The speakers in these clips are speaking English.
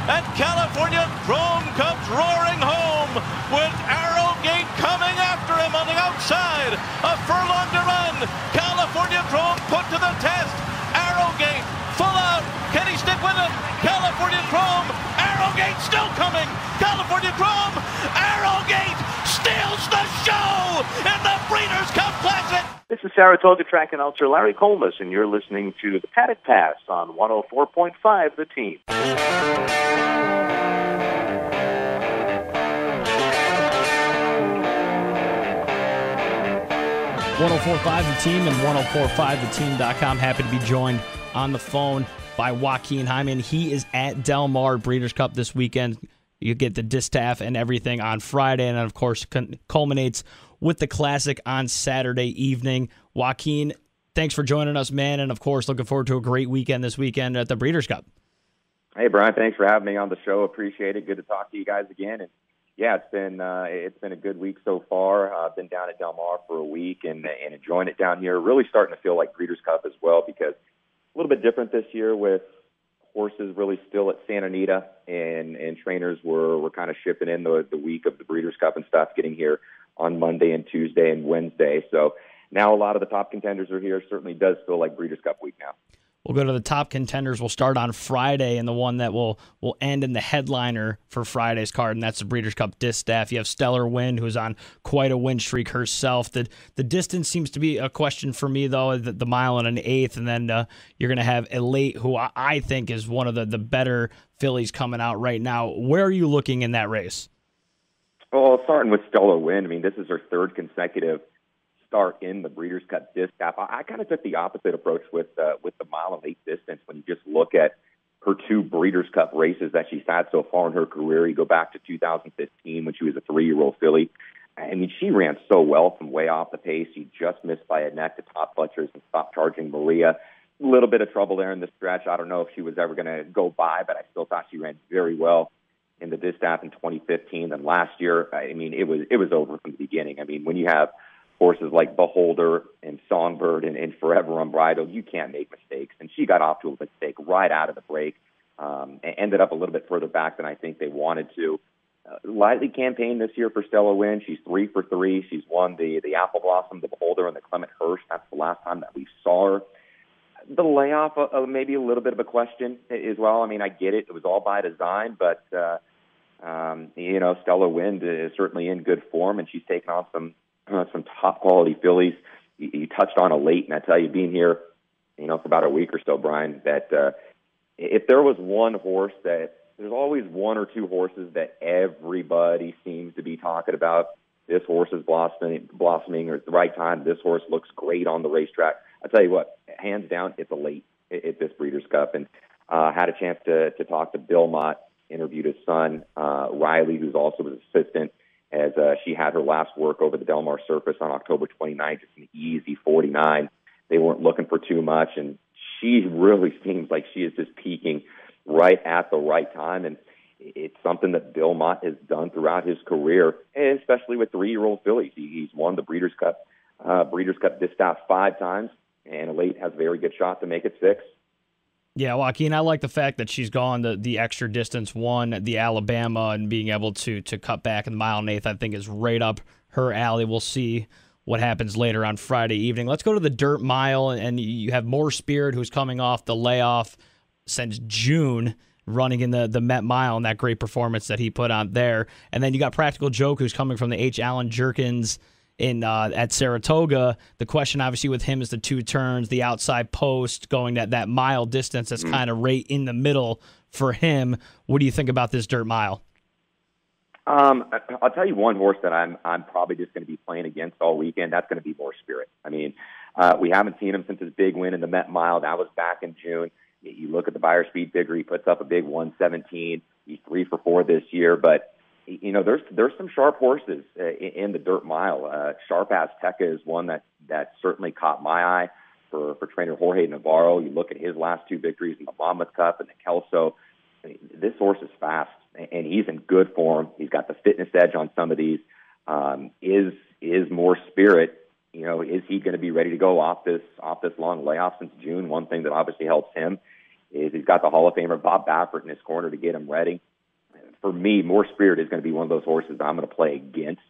and California Chrome comes roaring home with Arrowgate coming after him on the outside. A furlong to run. California Chrome put to the test. Arrowgate full out. Can he stick with him? California Chrome. Arrowgate still coming. California Chrome. Arrowgate steals the show in the Breeders' Cup Classic. This is Saratoga track announcer Larry Colmus, and you're listening to the Paddock Pass on 104.5 The Team. 104.5 The Team and 104.5theteam.com. Happy to be joined on the phone by Joaquin Jaime. He is at Del Mar Breeders' Cup this weekend. You get the Distaff and everything on Friday, and of course culminates with the Classic on Saturday evening. Joaquin, thanks for joining us, man, and of course looking forward to a great weekend this weekend at the Breeders' Cup. Hey, Brian, thanks for having me on the show. Appreciate it. Good to talk to you guys again. And yeah, it's been a good week so far. I've been down at Del Mar for a week and enjoying it down here. Really starting to feel like Breeders' Cup as well, because a little bit different this year with horses really still at Santa Anita, and trainers were kind of shipping in the week of the Breeders' Cup and stuff, getting here on Monday and Tuesday and Wednesday. So now a lot of the top contenders are here. Certainly does feel like Breeders' Cup week now. We'll go to the top contenders. We'll start on Friday, and the one that will end in the headliner for Friday's card, and that's the Breeders' Cup Distaff. You have Stellar Wind, who's on quite a win streak herself. The distance seems to be a question for me, though, the mile and an eighth, and then you're going to have Elate, who I think is one of the better fillies coming out right now. Where are you looking in that race? Well, starting with Stellar Wind, I mean, this is her third consecutive start in the Breeders' Cup Distaff. I kind of took the opposite approach with the mile and eighth distance. When you just look at her two Breeders' Cup races that she's had so far in her career, you go back to 2015 when she was a 3-year-old filly. I mean, she ran so well from way off the pace. She just missed by a neck to top butchers and stopped charging Maria. A little bit of trouble there in the stretch. I don't know if she was ever going to go by, but I still thought she ran very well in the Distaff in 2015. And last year, I mean, it was over from the beginning. I mean, when you have horses like Beholder and Songbird and Forever Unbridled, you can't make mistakes. And she got off to a mistake right out of the break. Ended up a little bit further back than I think they wanted to. Lightly campaign this year for Stellar Wind. She's 3 for 3. She's won the Apple Blossom, the Beholder, and the Clement Hirsch. That's the last time that we saw her. The layoff, maybe a little bit of a question as well. I mean, I get it. It was all by design, but, Stellar Wind is certainly in good form, and she's taken on some top quality fillies. You touched on Elate, and I tell you, being here, for about a week or so, Brian, that if there was one horse that there's always one or two horses that everybody seems to be talking about. This horse is blossoming, or at the right time. This horse looks great on the racetrack. I tell you what, hands down, it's Elate at this Breeders' Cup, and had a chance to talk to Bill Mott, interviewed his son Riley, who's also his assistant, as she had her last work over the Del Mar surface on October 29th. It's an easy 49. They weren't looking for too much, and she really seems like she is just peaking right at the right time. And it's something that Bill Mott has done throughout his career, and especially with 3-year-old fillies. He's won the Breeders' Cup Distaff 5 times, and Elate has a very good shot to make it 6. Yeah, Joaquin, I like the fact that she's gone the extra distance, won the Alabama, and being able to cut back in the mile and eighth, I think is right up her alley. We'll see what happens later on Friday evening. Let's go to the dirt mile, and you have More Spirit, who's coming off the layoff since June, running in the Met Mile, and that great performance that he put on there. And then you got Practical Joke, who's coming from the H. Allen Jerkins at Saratoga. The question obviously with him is the 2 turns, the outside post, going that mile distance that's kind of right in the middle for him. What do you think about this dirt mile? I'll tell you one horse that I'm probably just going to be playing against all weekend. That's going to be More Spirit. I mean, we haven't seen him since his big win in the Met Mile. That was back in June. You look at the Buyer Speed figure, he puts up a big 117. He's 3 for 4 this year, but there's some sharp horses in the dirt mile. Sharp Ass Tekka is one that certainly caught my eye for trainer Jorge Navarro. You look at his last 2 victories in the Monmouth Cup and the Kelso. I mean, this horse is fast, and he's in good form. He's got the fitness edge on some of these. Is More Spirit, is he going to be ready to go off this long layoff since June? One thing that obviously helps him is he's got the Hall of Famer Bob Baffert in his corner to get him ready. For me, More Spirit is going to be one of those horses that I'm going to play against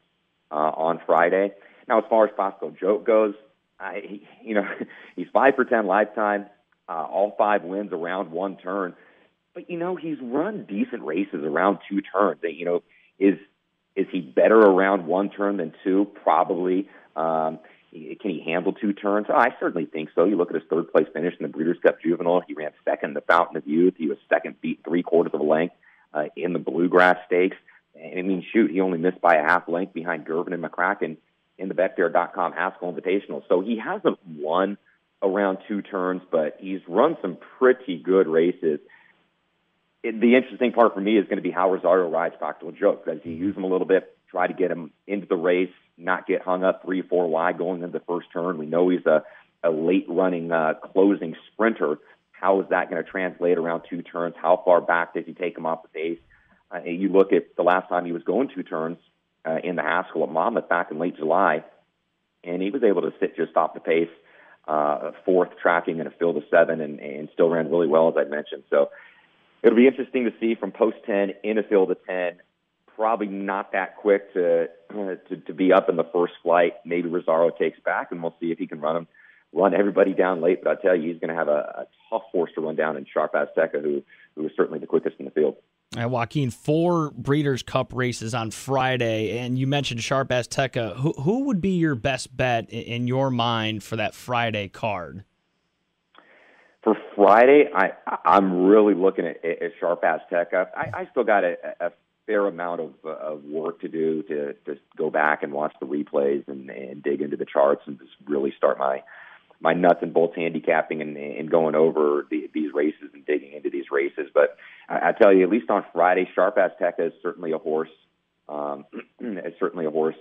on Friday. Now, as far as Fosco Joke goes, he's 5 for 10 lifetime, all 5 wins around 1 turn. But, he's run decent races around 2 turns. Is he better around 1 turn than 2? Probably. Can he handle 2 turns? I certainly think so. You look at his 3rd-place finish in the Breeders' Cup Juvenile. He ran 2nd in the Fountain of Youth. He was 2nd, beat 3/4 of a length in the Bluegrass Stakes. And, he only missed by a half length behind Gervin and McCracken in the BetFair.com Haskell Invitational. So he hasn't won around 2 turns, but he's run some pretty good races. The interesting part for me is going to be how Rosario rides Practical Joke. Does he use him a little bit, try to get him into the race, not get hung up 3-4 wide going into the first turn? We know he's a late-running closing sprinter. How is that going to translate around 2 turns? How far back does he take him off the pace? You look at the last time he was going 2 turns in the Haskell at Monmouth back in late July, and he was able to sit just off the pace, 4th tracking in a field of 7, and still ran really well, as I mentioned. So it'll be interesting to see from post 10 in a field of 10. Probably not that quick to be up in the first flight. Maybe Rosario takes back, and we'll see if he can run everybody down late. But I tell you, he's going to have a tough horse to run down in Sharp Azteca, who is certainly the quickest in the field. Joaquin, 4 Breeders' Cup races on Friday, and you mentioned Sharp Azteca. Who would be your best bet in your mind for that Friday card? For Friday, I'm really looking at Sharp Azteca. I still got a fair amount of work to do to go back and watch the replays and dig into the charts and just really start my nuts and bolts handicapping and going over these races and digging into these races. But I tell you, at least on Friday, Sharp Azteca is certainly a horse. It's certainly a horse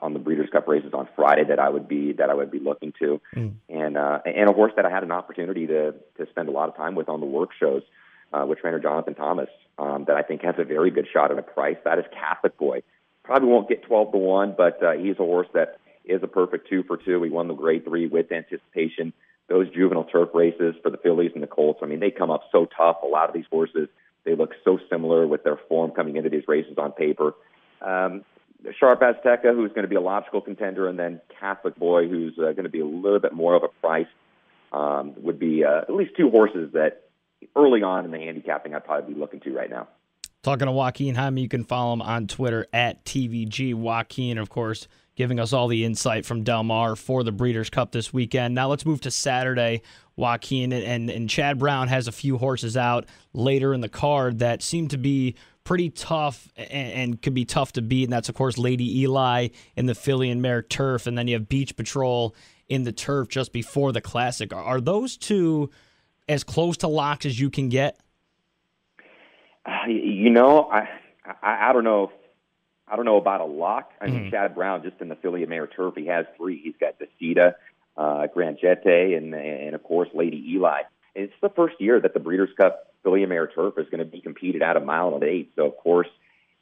on the Breeders' Cup races on Friday that I would be looking to, and a horse that I had an opportunity to spend a lot of time with on the work shows with trainer Jonathan Thomas that I think has a very good shot at a price. That is Catholic Boy. Probably won't get 12-1, but he's a horse that is a perfect 2 for 2. He won the Grade 3 with anticipation. Those juvenile turf races for the Phillies and the Colts, they come up so tough. A lot of these horses, they look so similar with their form coming into these races on paper. Sharp Azteca, who's going to be a logical contender, and then Catholic Boy, who's going to be a little bit more of a price, would be at least 2 horses that early on in the handicapping I'd probably be looking to right now. Talking to Joaquin Jaime, you can follow him on Twitter at TVG. Joaquin, of course, giving us all the insight from Del Mar for the Breeders' Cup this weekend. Now let's move to Saturday, Joaquin, and Chad Brown has a few horses out later in the card that seem to be pretty tough and could be tough to beat, and that's, of course, Lady Eli in the filly and mare turf, and then you have Beach Patrol in the turf just before the Classic. Are those 2 as close to locks as you can get? I don't know. I don't know about a lock. Chad Brown, just in the filly and mare turf, he has 3. He's got Decida, Grand Jete, and of course, Lady Eli. And it's the first year that the Breeders' Cup filly and mare turf is going to be competed at a mile and 8. So, of course,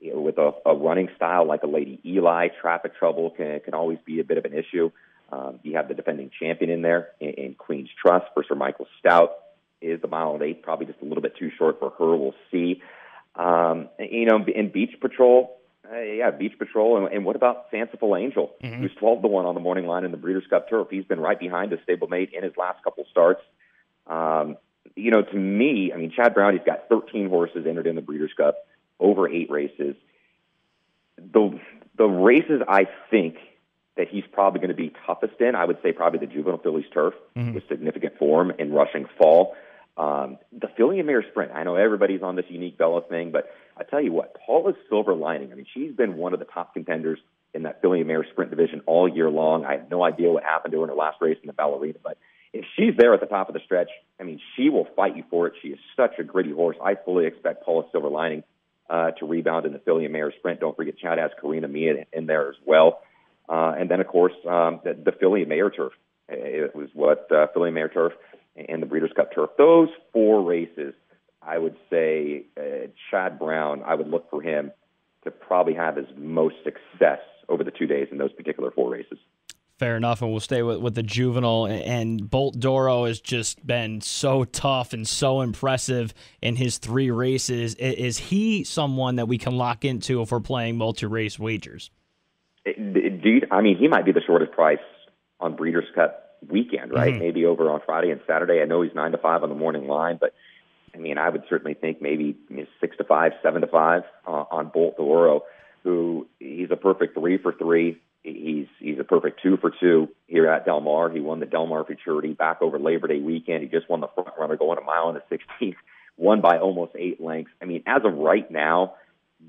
with a running style like a Lady Eli, traffic trouble can always be a bit of an issue. You have the defending champion in there in Queen's Trust for Sir Michael Stout. Is the mile and 8 probably just a little bit too short for her? We'll see. In Beach Patrol, Beach Patrol. And what about Fanciful Angel, who's 12-1 on the morning line in the Breeders' Cup turf? He's been right behind his stablemate in his last couple starts. To me, Chad Brown, he's got 13 horses entered in the Breeders' Cup, over 8 races. The races I think that he's probably going to be toughest in, I would say probably the Juvenile Phillies turf with significant form and rushing fall. The filly and mare sprint, I know everybody's on this unique Bella thing, but I tell you what, Paula's Silver Lining, she's been one of the top contenders in that filly and mare sprint division all year long. I have no idea what happened to her in her last race in the Ballerina, but if she's there at the top of the stretch, she will fight you for it. She is such a gritty horse. I fully expect Paula Silver Lining to rebound in the filly and mare sprint. Don't forget Chad has Karina Mia in there as well. And then, of course, the filly and mare turf. It was filly and mare turf and the Breeders' Cup turf. Those 4 races, I would say Chad Brown, I would look for him to probably have his most success over the 2 days in those particular 4 races. Fair enough, and we'll stay with the juvenile. And Bolt Doro has just been so tough and so impressive in his 3 races. Is he someone that we can lock into if we're playing multi-race wagers? Dude, I mean, he might be the shortest price on Breeders' Cup weekend, right? Mm-hmm. Maybe over on Friday and Saturday. I know he's 9 to 5 on the morning line, but I mean, I would certainly think maybe 6 to 5, 7 to 5 on Bolt Doro, who he's a perfect 3 for 3. He's a perfect 2 for 2 here at Del Mar. He won the Del Mar Futurity back over Labor Day weekend. He just won the front runner going a mile and a 16th, won by almost 8 lengths. I mean, as of right now,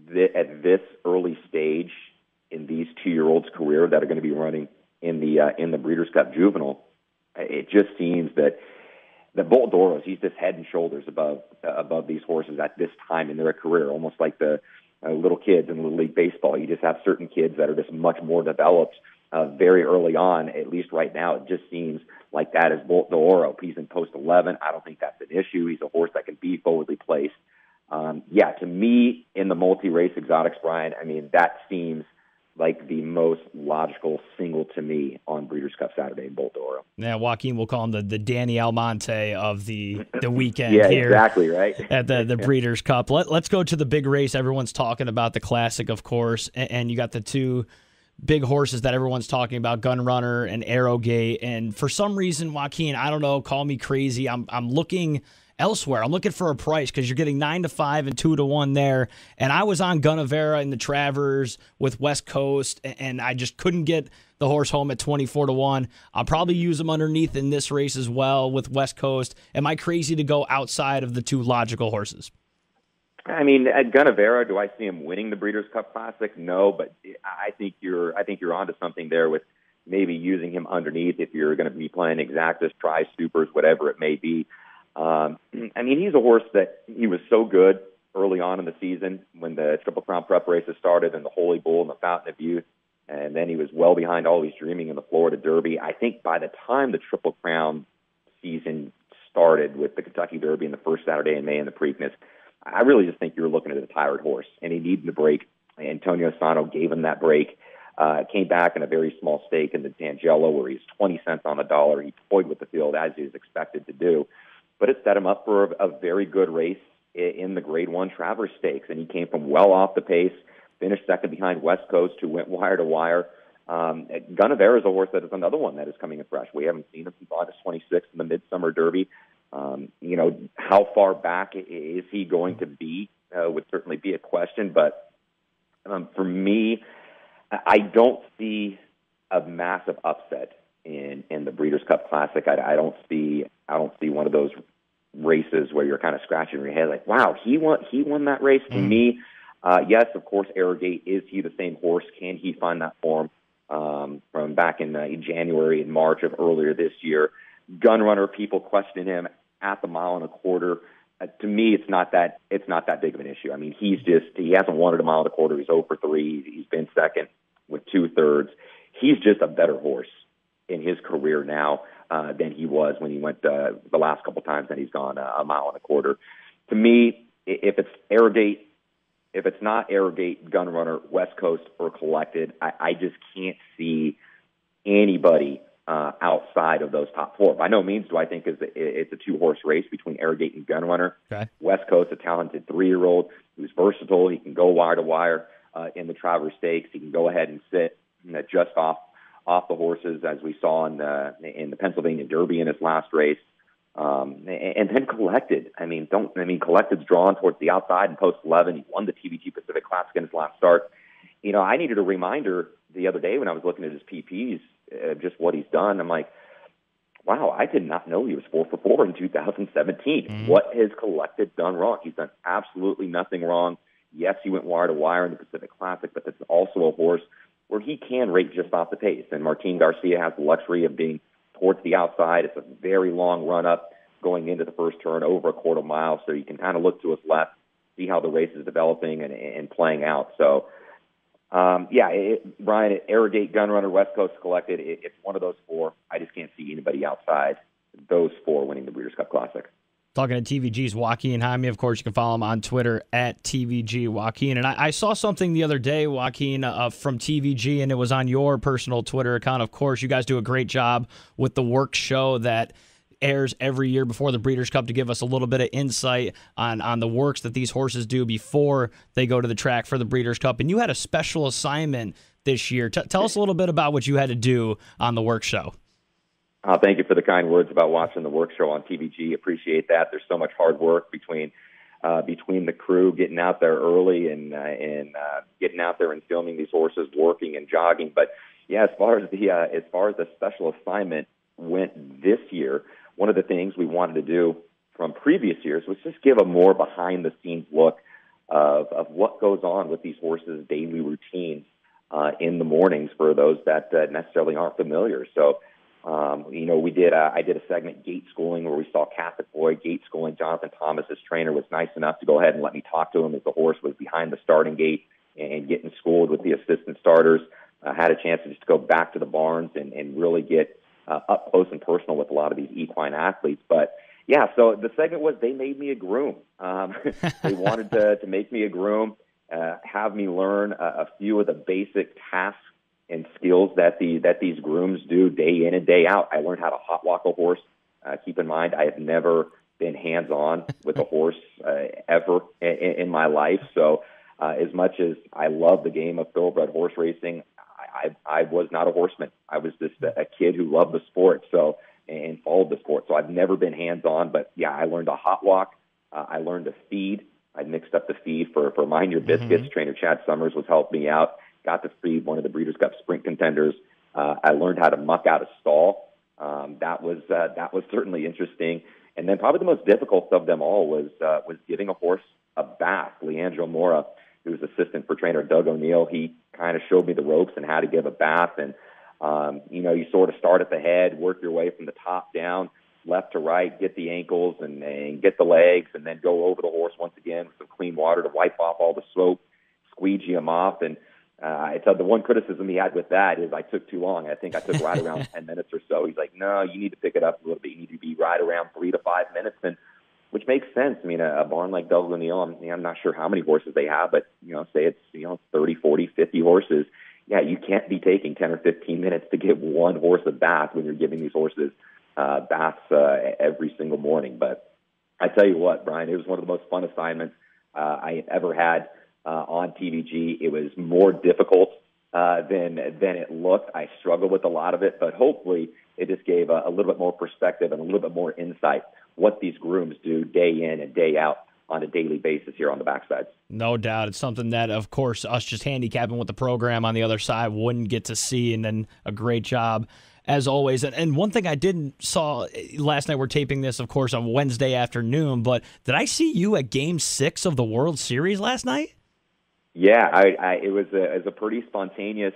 at this early stage in these 2-year-olds' career that are going to be running in the Breeders' Cup Juvenile, it just seems that Bolt Doro's, he's just head and shoulders above these horses at this time in their career, almost like the little kids in Little League Baseball. You just have certain kids that are just much more developed very early on. At least right now, it just seems like that is Bolt Doro. He's in post 11. I don't think that's an issue. He's a horse that can be forwardly placed. To me, in the multi-race exotics, Brian, I mean, that seems like the most logical single to me on Breeders' Cup Saturday in Bolt Doro. Yeah, Joaquin will call him the Danny Almonte of the weekend yeah, here. Exactly, right? At the Breeders' Cup. Let's go to the big race. Everyone's talking about the Classic, of course, and you got the 2 big horses that everyone's talking about, Gun Runner and Arrowgate. And for some reason, Joaquin, I don't know, call me crazy, I'm looking elsewhere. I'm looking for a price because you're getting 9 to 5 and 2 to 1 there. And I was on Gunnavera in the Travers with West Coast, and I just couldn't get the horse home at 24 to 1. I'll probably use him underneath in this race as well with West Coast. Am I crazy to go outside of the 2 logical horses? I mean, at Gunnavera, do I see him winning the Breeders' Cup Classic? No, but I think you're onto something there with maybe using him underneath if you're going to be playing exactas, tri-supers, whatever it may be. I mean, he's a horse that he was so good early on in the season when the Triple Crown prep races started and the Holy Bull and the Fountain of Youth. And then he was well behind Always Dreaming in the Florida Derby. I think by the time the Triple Crown season started with the Kentucky Derby and the first Saturday in May and the Preakness, I really just think you were looking at a tired horse, and he needed a break. Antonio Sano gave him that break. Came back in a very small stake in the Tangelo where he's 20 cents on the dollar. He toyed with the field as he was expected to do. But it set him up for a very good race in the Grade 1 Travers Stakes, and he came from well off the pace, finished second behind West Coast, who went wire to wire. Gunnavera is a horse that is another one that is coming in fresh. We haven't seen him since August 26th in the Midsummer Derby. How far back is he going to be would certainly be a question. But for me, I don't see a massive upset in the Breeders' Cup Classic. I don't see one of those races where you're kind of scratching your head like, wow, he won that race. To me, yes, of course, Arrowgate, is he the same horse? Can he find that form from back in January and March of earlier this year? Gun Runner, people question him at the 1.25 miles. To me, it's not that big of an issue. I mean, he hasn't won at 1.25 miles. He's 0 for 3. He's been second with 2/3. He's just a better horse in his career now than he was when he went the last couple times that he's gone 1.25 miles. To me, if it's Arrowgate, if it's not Arrowgate, Gun Runner, West Coast, or Collected, I just can't see anybody outside of those top 4. By no means do I think it's a 2-horse race between Arrowgate and Gun Runner. Okay. West Coast, a talented 3-year-old who's versatile. He can go wire to wire in the Travers Stakes. He can go ahead and sit just off the horses, as we saw in the Pennsylvania Derby in his last race. And then Collected. Collected's drawn towards the outside in post 11. He won the TVG Pacific Classic in his last start. I needed a reminder the other day when I was looking at his PPs, just what he's done. I'm like, wow, I did not know he was 4 for 4 in 2017. Mm-hmm. What has Collected done wrong? He's done absolutely nothing wrong. Yes, he went wire to wire in the Pacific Classic, but that's also a horse where he can rate just off the pace. And Martin Garcia has the luxury of being towards the outside. It's a very long run-up going into the first turn over 1/4 mile, so you can kind of look to his left, see how the race is developing and playing out. So, Brian, Arrowgate, Gun Runner, West Coast, Collected, it's one of those 4. I just can't see anybody outside those 4 winning the Breeders' Cup Classic. Talking to TVG's Joaquin Jaime. Of course, you can follow him on Twitter at TVG Joaquin. And I saw something the other day, Joaquin, from TVG, and it was on your personal Twitter account. Of course, you guys do a great job with the work show that airs every year before the Breeders' Cup to give us a little bit of insight on the works that these horses do before they go to the track for the Breeders' Cup. And you had a special assignment this year. Tell us a little bit about what you had to do on the work show. Thank you for the kind words about watching the work show on TVG. Appreciate that. There's so much hard work between the crew getting out there early and getting out there and filming these horses working and jogging. But yeah, as far as the special assignment went this year, one of the things we wanted to do from previous years was just give a more behind the scenes look of what goes on with these horses' daily routines in the mornings for those that necessarily aren't familiar. So. I did a segment, Gate Schooling, where we saw Catholic Boy gate schooling. Jonathan Thomas, his trainer, was nice enough to go ahead and let me talk to him as the horse was behind the starting gate and getting schooled with the assistant starters. I had a chance to just go back to the barns and really get up close and personal with a lot of these equine athletes. But, yeah, so the segment was they made me a groom. They wanted to make me a groom, have me learn a few of the basic tasks and skills that these grooms do day in and day out. I learned how to hot walk a horse. Keep in mind, I have never been hands-on with a horse ever in my life. So as much as I love the game of thoroughbred horse racing, I was not a horseman. I was just a kid who loved the sport and followed the sport. So I've never been hands-on. But, yeah, I learned to hot walk. I learned to feed. I mixed up the feed for Mind Your Biscuits. Trainer Chad Summers was helping me out. Got to feed one of the Breeders' Cup sprint contenders. I learned how to muck out a stall. That was certainly interesting. And then probably the most difficult of them all was giving a horse a bath. Leandro Mora, who was assistant for trainer Doug O'Neill, he kind of showed me the ropes and how to give a bath. And you sort of start at the head, work your way from the top down, left to right, get the ankles and get the legs, and then go over the horse once again with some clean water to wipe off all the soap, squeegee him off. And I said the one criticism he had with that is I took too long. I think I took right around 10 minutes or so. He's like, no, you need to pick it up a little bit. You need to be right around 3 to 5 minutes, and which makes sense. I mean, a barn like Doug O'Neill, I'm not sure how many horses they have, but, say it's, 30, 40, 50 horses. Yeah, you can't be taking 10 or 15 minutes to give one horse a bath when you're giving these horses baths every single morning. But I tell you what, Brian, it was one of the most fun assignments I ever had on TVG. It was more difficult than it looked. I struggled with a lot of it, but hopefully it just gave a little bit more perspective and a little bit more insight what these grooms do day in and day out on a daily basis here on the backsides. No doubt. It's something that, of course, us just handicapping with the program on the other side wouldn't get to see, and then a great job as always. And one thing I didn't saw last night, we're taping this, of course, on Wednesday afternoon, but did I see you at Game 6 of the World Series last night? Yeah, it was a pretty spontaneous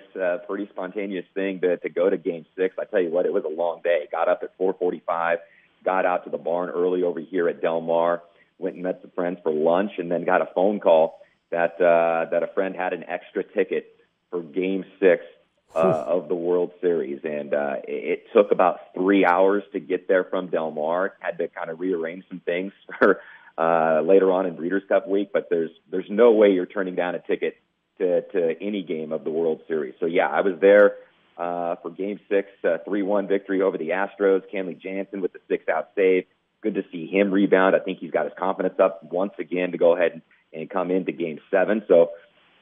thing to go to Game 6. I tell you what, it was a long day. Got up at 4:45, got out to the barn early over here at Del Mar, went and met some friends for lunch, and then got a phone call that a friend had an extra ticket for Game 6 of the World Series, and it took about 3 hours to get there from Del Mar. Had to kind of rearrange some things for later on in Breeders' Cup week, but there's no way you're turning down a ticket to any game of the World Series. So, yeah, I was there for Game 6, 3-1 victory over the Astros. Kenley Jansen with the 6-out save. Good to see him rebound. I think he's got his confidence up once again to go ahead and come into Game 7. So,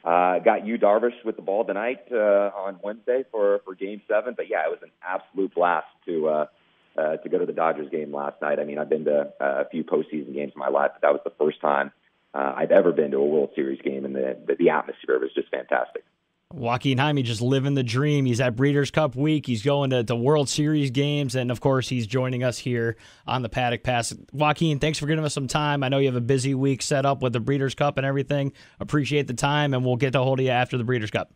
got Yu Darvish with the ball tonight on Wednesday for Game 7. But, yeah, it was an absolute blast to go to the Dodgers game last night. I mean, I've been to a few postseason games in my life, but that was the first time I've ever been to a World Series game, and the atmosphere was just fantastic. Joaquin Jaime just living the dream. He's at Breeders' Cup week. He's going to World Series games, and, of course, he's joining us here on the Paddock Pass. Joaquin, thanks for giving us some time. I know you have a busy week set up with the Breeders' Cup and everything. Appreciate the time, and we'll get a hold of you after the Breeders' Cup.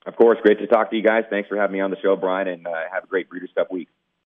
Of course. Great to talk to you guys. Thanks for having me on the show, Brian, and have a great Breeders' Cup week.